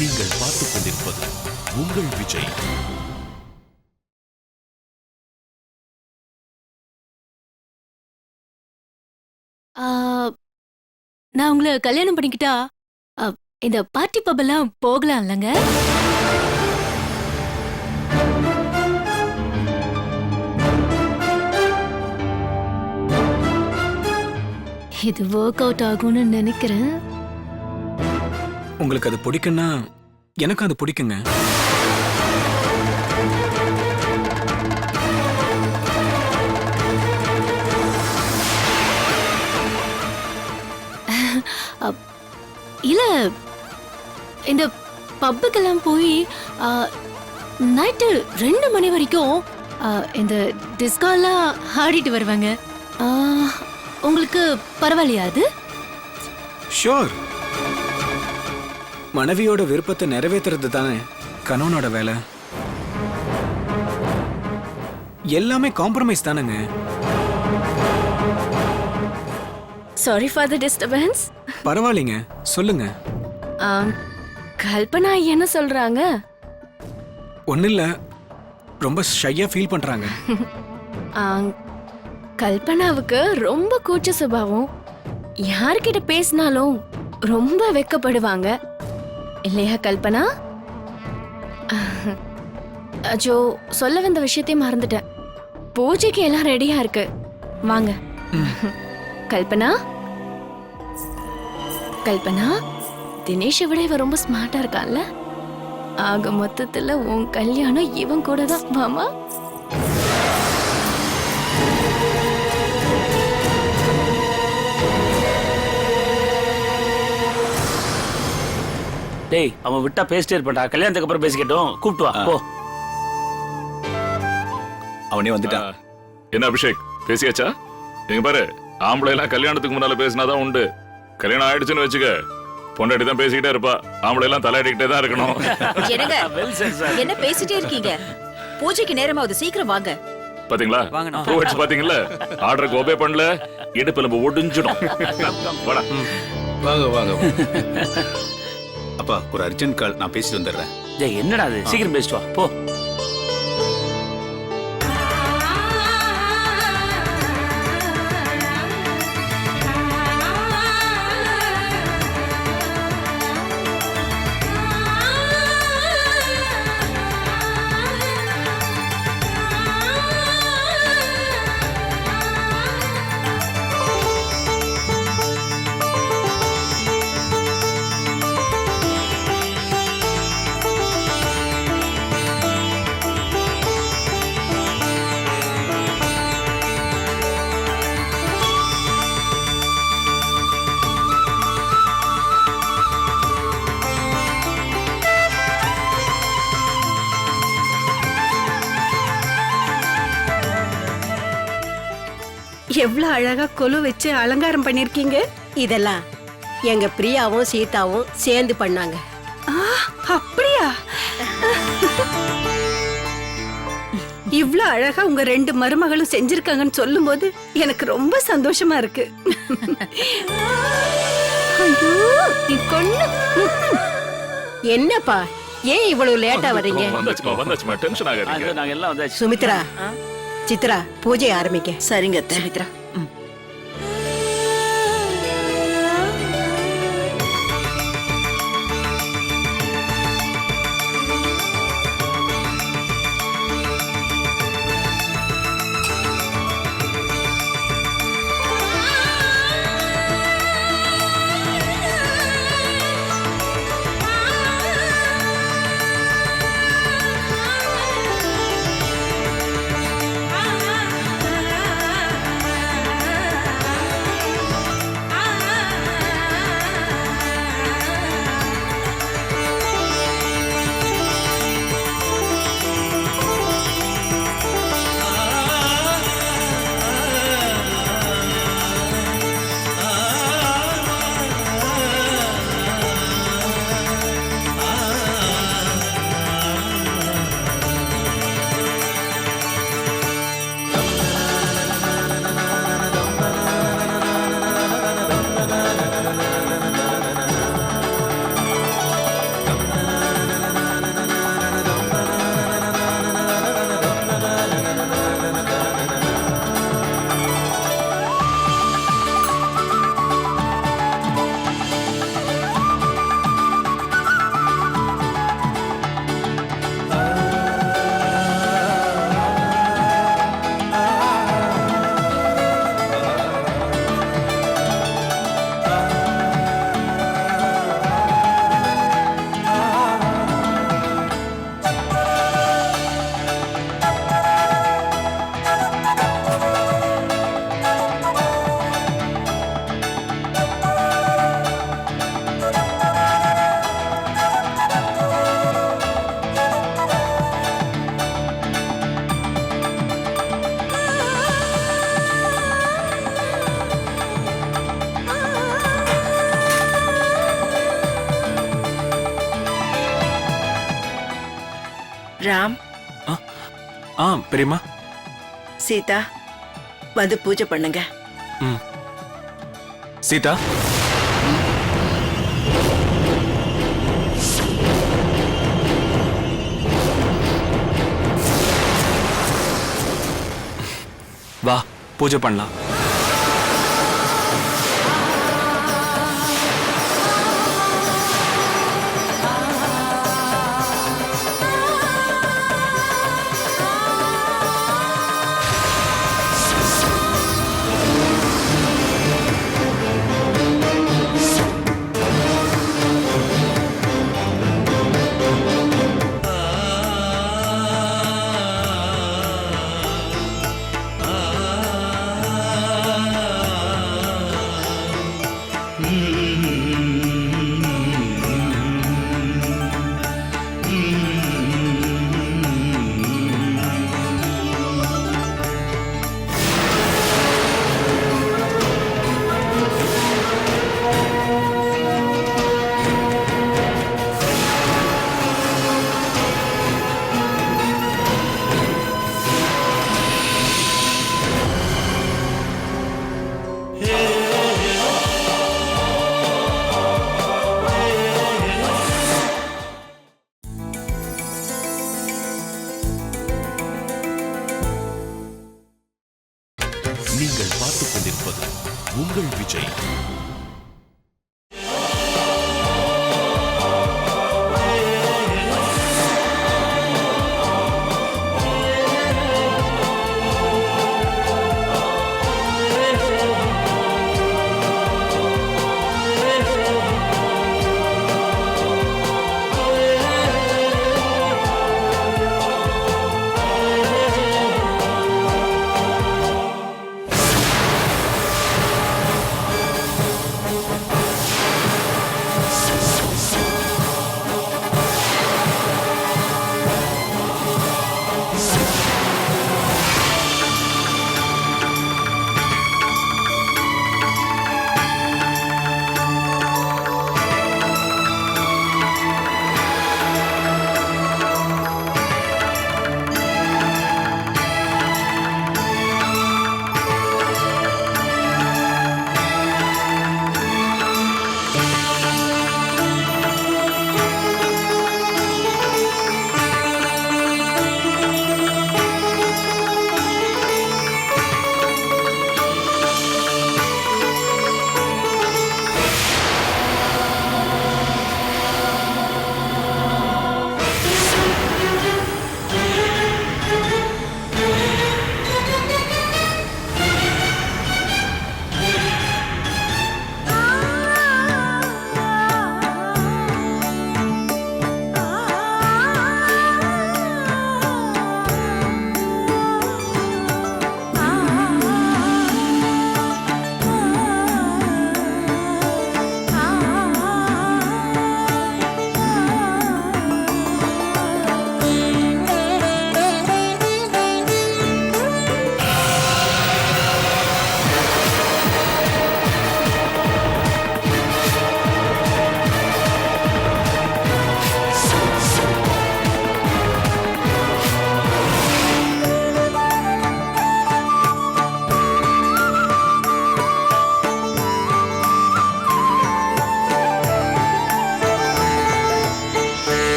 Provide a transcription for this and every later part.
நீங்கள் பார்த்துக் கொண்டிருப்பது உங்கள் விஜய். நான் உங்களை கல்யாணம் பண்ணிக்கிட்டா இந்த பார்ட்டி பப்பெல்லாம் போகலாம் இல்லைங்க? இது ஒர்க் அவுட் ஆகும்னு நினைக்கிறேன். உங்களுக்கு அது பிடிக்குன்னா எனக்கு அது பிடிக்குங்க. இல்ல, இந்த பப்புக்கெல்லாம் போய் நைட்டு 2 மணி வரைக்கும் இந்த டிஸ்கோலாம் ஆடிட்டு வருவாங்க. உங்களுக்கு பரவாயில்லையா அது? ஷோர். மனைவியோட விருப்பத்தை நிறைவேற்றுறது தானே கணவனோட வேலை. எல்லாமே காம்ப்ரமைஸ் தானேங்க. Sorry for the disturbance. பரவாயில்லைங்க, சொல்லுங்க. கல்பனா என்ன சொல்றாங்க? ஒன்னும் இல்ல, ரொம்ப ஷையா ஃபீல் பண்றாங்க. கல்பனாவுக்கு ரொம்ப கூச்ச சுபாவம். யார்கிட்ட பேசினாலும் ரொம்ப வெக்கப்படுவாங்க இல்லையா கல்பனா? அஜோ, சொல்ல வந்த விஷயத்தையும் மறந்துட்டேன். பூஜைக்கு எல்லாம் ரெடியா இருக்கு, வாங்க. கல்பனா, கல்பனா, தினேஷை விட இவன் ரொம்ப ஸ்மார்ட்டா இருக்கான்ல. ஆக மொத்தத்துல உன் கல்யாணம் இவன் கூட தான். மாமா, டேய், அவன் விட்டா பேசிட்டே இருப்பான்டா. கல்யாணத்துக்கு அப்புறம் பேசிக்கிட்டோம். கூப்பிட்டு வா போ. அவனே வந்துட்டான். என்ன அபிஷேக், பேசியாச்சா? எங்க பாரு, ஆம்பளை எல்லாம் கல்யாணத்துக்கு முன்னால பேசினாதான் உண்டு. கல்யாணம் ஆயிடுச்சுன்னு வச்சுக்க, பொண்டாட்டி தான் பேசிக்கிட்டே இருப்பா. ஆம்பளை எல்லாம் தலையாடிக்கிட்டே தான் இருக்கணும். என்ன பேசிட்டே இருக்கீங்க? பூஜைக்கு நேரமாவது, சீக்கிரம் வாங்க. பாத்தீங்களா, பூ வச்சு பாத்தீங்களா, ஆர்டருக்கு ஒபே பண்ணல, இடுப்பு நம்ம ஒடிஞ்சிடும். வாடா. வாங்க வாங்க. அப்பா, ஒரு அர்ஜென்ட் கால், நான் பேசிட்டு வந்துடுறேன். டேய், என்னடா அது? சீக்கிரம் பேசிட்டு வா போ. எவ்வளவு அழகா கொலு வச்சு அலங்காரம் பண்ணிருக்கீங்க. இதெல்லாம் எங்க பிரியாவும் சீதாவும் சேர்ந்து பண்ணாங்க. அப்படியா? இவ்ளோ அழகா உங்க 2 மருமகளும் செஞ்சிருக்காங்கன்னு சொல்லும் போது எனக்கு ரொம்ப சந்தோஷமா இருக்கு. ஐயோ, என்னப்பா, ஏன் இவ்வளவு லேட்டா வரீங்க? வந்தாச்சுமா, டென்ஷன் ஆகாதீங்க. நாங்க எல்லாம் வந்தாச்சு. சுமித்ரா, சித்ரா, பூஜை ஆரம்பிக்க. சரிங்க சுமித்ரா. ராம், பெரியம்மா. சீதா வந்து பூஜை பண்ணுங்க. ம். சீதா, வா பூஜை பண்ணலாம்.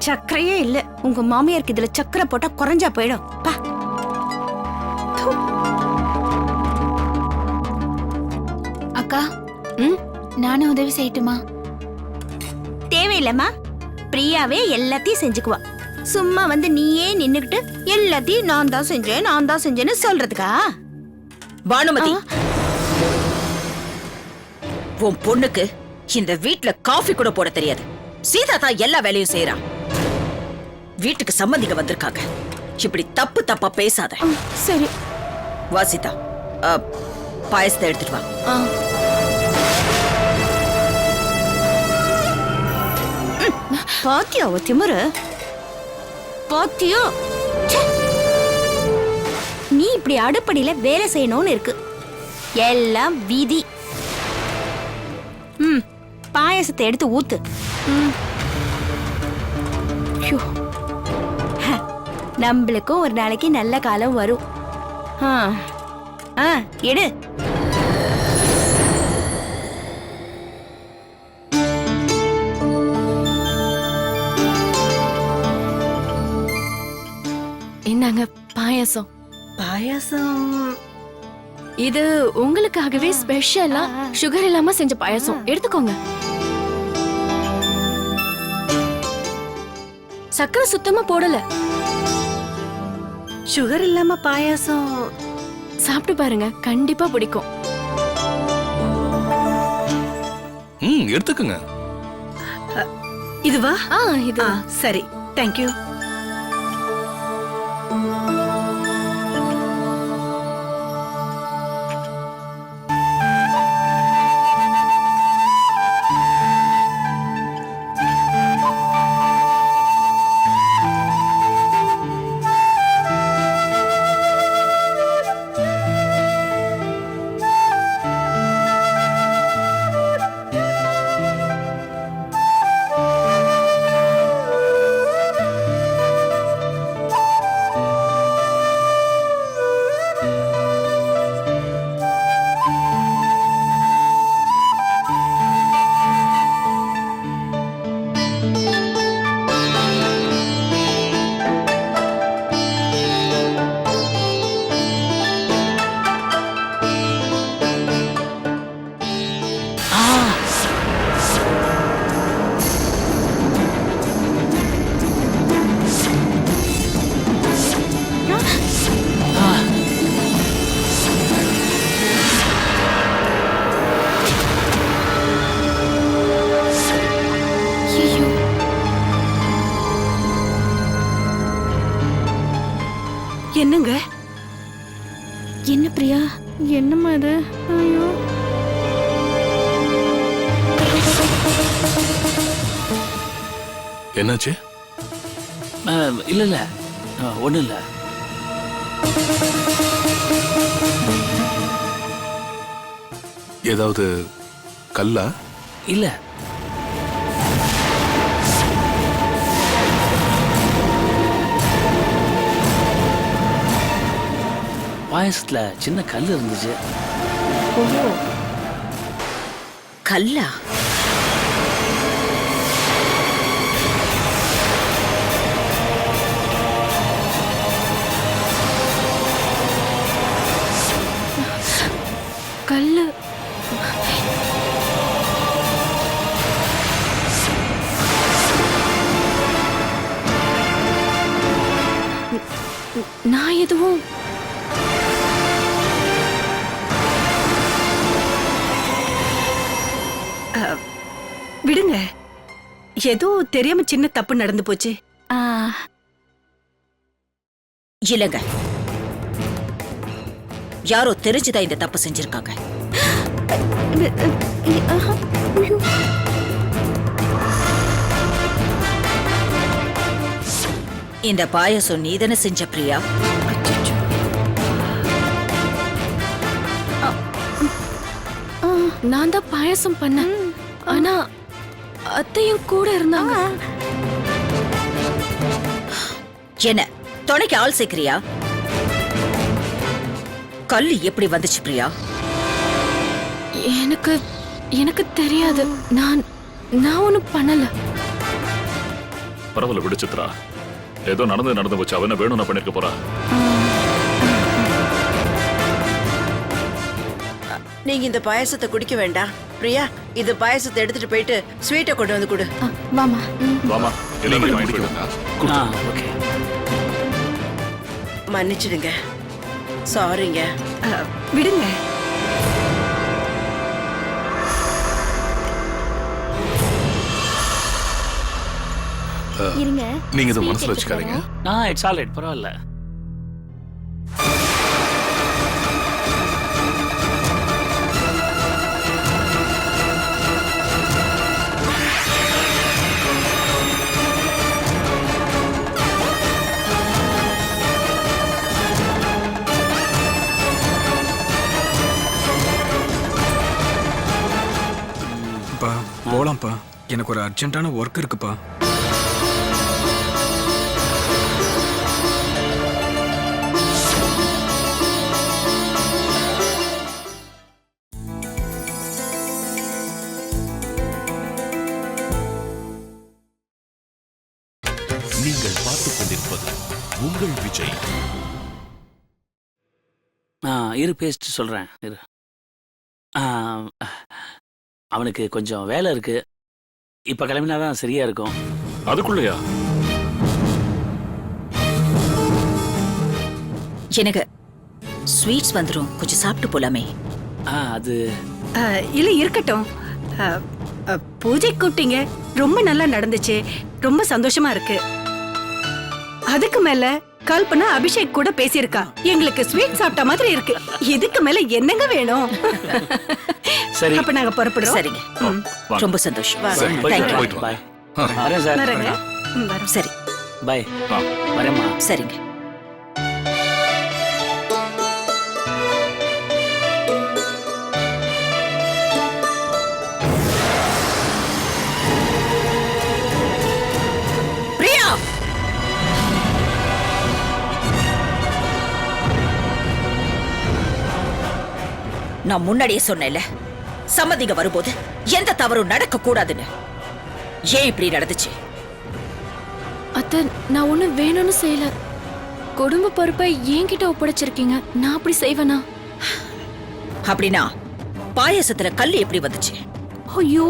சக்கரையே இல்ல. உங்க மாமியாருக்கு இதுல சக்கரை போட்டா குறைஞ்சா போயிடும். பா. அக்கா ம் நானும் உதவி செய்யட்டுமா? தேவையில்லம்மா. பிரியாவே எல்லாத்தையும் செஞ்சுக்குவா. சும்மா வந்து நீயே நின்னுக்கிட்டு எல்லாத்தையும் நான் தான் செஞ்சேன்னு சொல்றதுக்கா? பானுமதி, உன் பொண்ணுக்கு இந்த வீட்ல காஃபி கூட போட தெரியாது. சீதா தான் எல்லா வேலையும் செய்யறா. வீட்டுக்கு சம்மந்திங்க வந்திருக்காங்க. இப்படி தப்பா பேசாத. சரி. வா சீதா, பாயசத்தை எடுத்துட்டு வா. பாத்தியா திமுரு? பாத்தியா? ச்சே. நீ இப்படி அடுப்படியில வேலை செய்யணும்னு இருக்கு. எல்லாம் விதி. பாயசத்தை எடுத்து ஊத்து. நம்மளுக்கும் ஒரு நாளைக்கு நல்ல காலம் வரும். எடு. என்னங்க பாயாசம்? பாயாசம் இது உங்களுக்காகவே ஸ்பெஷலா சுகர் இல்லாம செஞ்ச பாயாசம். எடுத்துக்கோங்க. சக்கரை சுத்தமா போடல. சுகர் இல்லாம பாயாசம் சாப்பிட்டு பாருங்க, கண்டிப்பா பிடிக்கும். எடுத்துக்கங்க. இதுவா? இது சரி, தேங்க்யூ. என்னங்க? என்ன பிரியா? என்னம்மா இது? ஐயோ, என்னாச்சு? இல்ல ஒண்ணும் இல்ல. ஏதாவது கல்லா? இல்ல. பாயசத்துல சின்ன கல் இருந்துச்சு. கல்லா? கல்லு. நான் எதுவும் விடுங்க. ஏதோ தெரியாம சின்ன தப்பு நடந்து போச்சு. இல்லங்க, யாரோ தெரிஞ்சுதான் இந்த தப்பு செஞ்சிருக்காங்க. இந்த பாயசம் நீதானே செஞ்ச பிரியா? நான் தான் பாயசம் பண்ணேன். ஆனா அத்தையும் கூட இருந்தாங்க. என்ன துணைக்கு ஆள் சேர்க்கிறியா? கல்லு எப்படி வந்துச்சு பிரியா? எனக்கு தெரியாது. நான் ஒண்ணும் பண்ணல. பரவாயில்ல விடு சித்ரா. ஏதோ நடந்து போச்சு. அவ என்ன வேணும்னு பண்ணிருக்க போறா. நீங்க இந்த பாயசத்தை குடிக்க வேண்டாம். பிரியா, இது பாயசத்தை எடுத்துட்டு போயிட்டு ஸ்வீட்டை கொண்டு வந்து கொடு. வாமா. வாமா, எல்லாரும் வாங்கிட்டு போயிடுங்க. ஓகே. மன்னிச்சிடுங்க. சாரிங்க. விடுங்க. இருங்க. நீங்க இதை மனசுல வச்சுக்காதீங்க. இட்ஸ் ஆல் ரைட், பரவாயில்ல. பா போலாம்ப்பா, எனக்கு ஒரு அர்ஜென்ட்டான ஒர்க் இருக்குப்பா. நீங்கள் பார்த்துக் கொண்டிருப்பது உங்கள் விஜய். இரு பேசிட்டு சொல்றேன். இரு. அவனுக்கு கொஞ்சம் வேலை இருக்கு. இப்ப கிளம்பினாதான் சரியா இருக்கும். அதுக்குள்ளயா? எனக்கு ஸ்வீட்ஸ் வந்துரும், கொஞ்சம் சாப்பிட்டு போலாமே. அது இல்ல இருக்கட்டும். பூஜை கூப்பிட்டீங்க, ரொம்ப நல்லா நடந்துச்சு, ரொம்ப சந்தோஷமா இருக்கு. அதுக்கு மேல கல்பனா அபிஷேக் கூட பேசியிருக்கா. எங்களுக்கு ஸ்வீட் சாப்பிட்ட மாதிரி இருக்கு. இதுக்கு மேல என்னங்க வேணும்? சரி. அப்ப நாங்க புறப்படுறோம். சரிங்க, ரொம்ப சந்தோஷம். சரி, Thank you. போயிட்டு வா. பாய். வரேன் சார். வரேங்க. வரோம். சரி, பாய். வரேம்மா. சரிங்க. பிரியா, நான் முன்னாடியே சொன்னேன்ல, சம்மதிங்க வரும்போது எந்த தவறும் நடக்க கூடாதுன்னு. ஏன் இப்படி நடந்துச்சு? அத்தை, நான் ஒண்ணும் வேணும்னு செய்யல. குடும்ப பொறுப்பை என்கிட்ட ஒப்படைச்சிருக்கீங்க. நான் அப்படி செய்வேனா? அப்படின்னா பாயசத்துல கல்லு எப்படி வந்துச்சு? ஐயோ,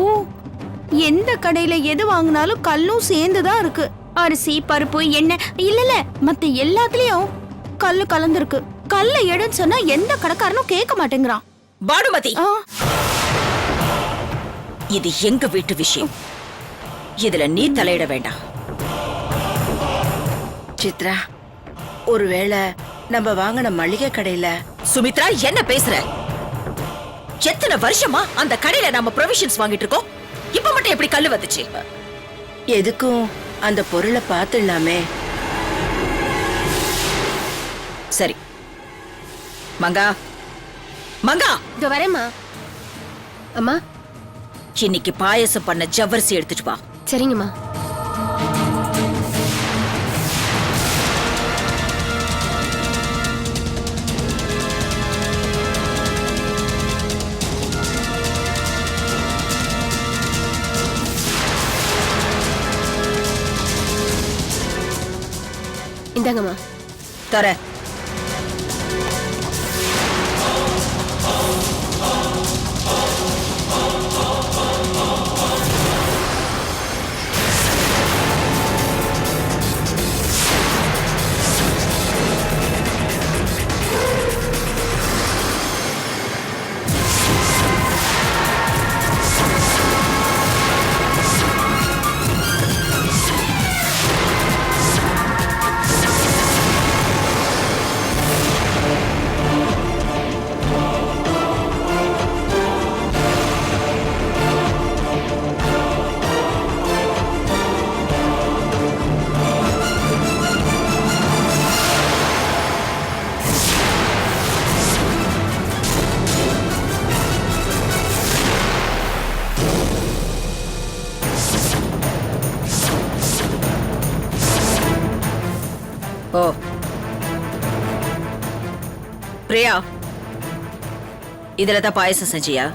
எந்த கடையில எது வாங்கினாலும் கல்லும் சேர்ந்துதான் இருக்கு. அரிசி, பருப்பு, எண்ணெய் இல்ல மத்த எல்லாத்துலயும் கல்லு கலந்துருக்கு. கல்ல எடுன்னு சொன்னா எந்த கடைக்காரனும் கேட்க மாட்டேங்கிறான். பானுமதி, ஆ, இது எங்க வீட்டு விஷயம். இதுல நீ தலையிட வேண்டாம். சித்ரா, ஒருவேளை நம்ம வாங்கின மளிகை கடையில. சுமித்ரா, என்ன பேசுற? எத்தனை வருஷமா அந்த கடையில நாம ப்ரொவிஷன்ஸ் வாங்கிட்டு இருக்கோம். இப்ப மட்டும் எப்படி கல்லு வந்துச்சு? எதுக்கும் அந்த பொருளை பார்த்துடலாமே. சரி, மங்கா மங்கா, இதோ வரேம்மா. அம்மா. இன்னைக்கு பாயசம் பண்ண ஜவ்வரிசி எடுத்துட்டு வா. சரிங்கம்மா. இந்தாங்கம்மா. தர. ஓ, பிரியா, இதுலதான் பாயசம் செஞ்சியா?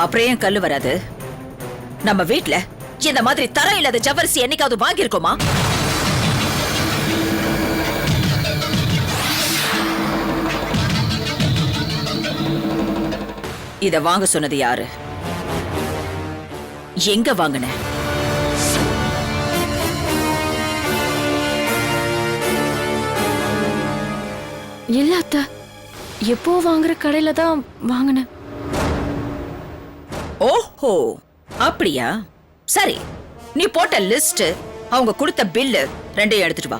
அப்புறம் ஏன் கல்லு வராது? நம்ம வீட்ல இந்த மாதிரி தரம் இல்லாத ஜவ்வரிசி என்னைக்காவது வாங்கியிருக்கோமா? இத வாங்க சொன்னது யாரு? எங்க வாங்கின? இல்ல அத்தை, எப்போ வாங்குற கடையில தான் வாங்கினேன். ஓஹோ, அப்படியா? சரி, நீ போட்ட லிஸ்ட், அவங்க கொடுத்த பில்லு ரெண்டையும் எடுத்துட்டு வா.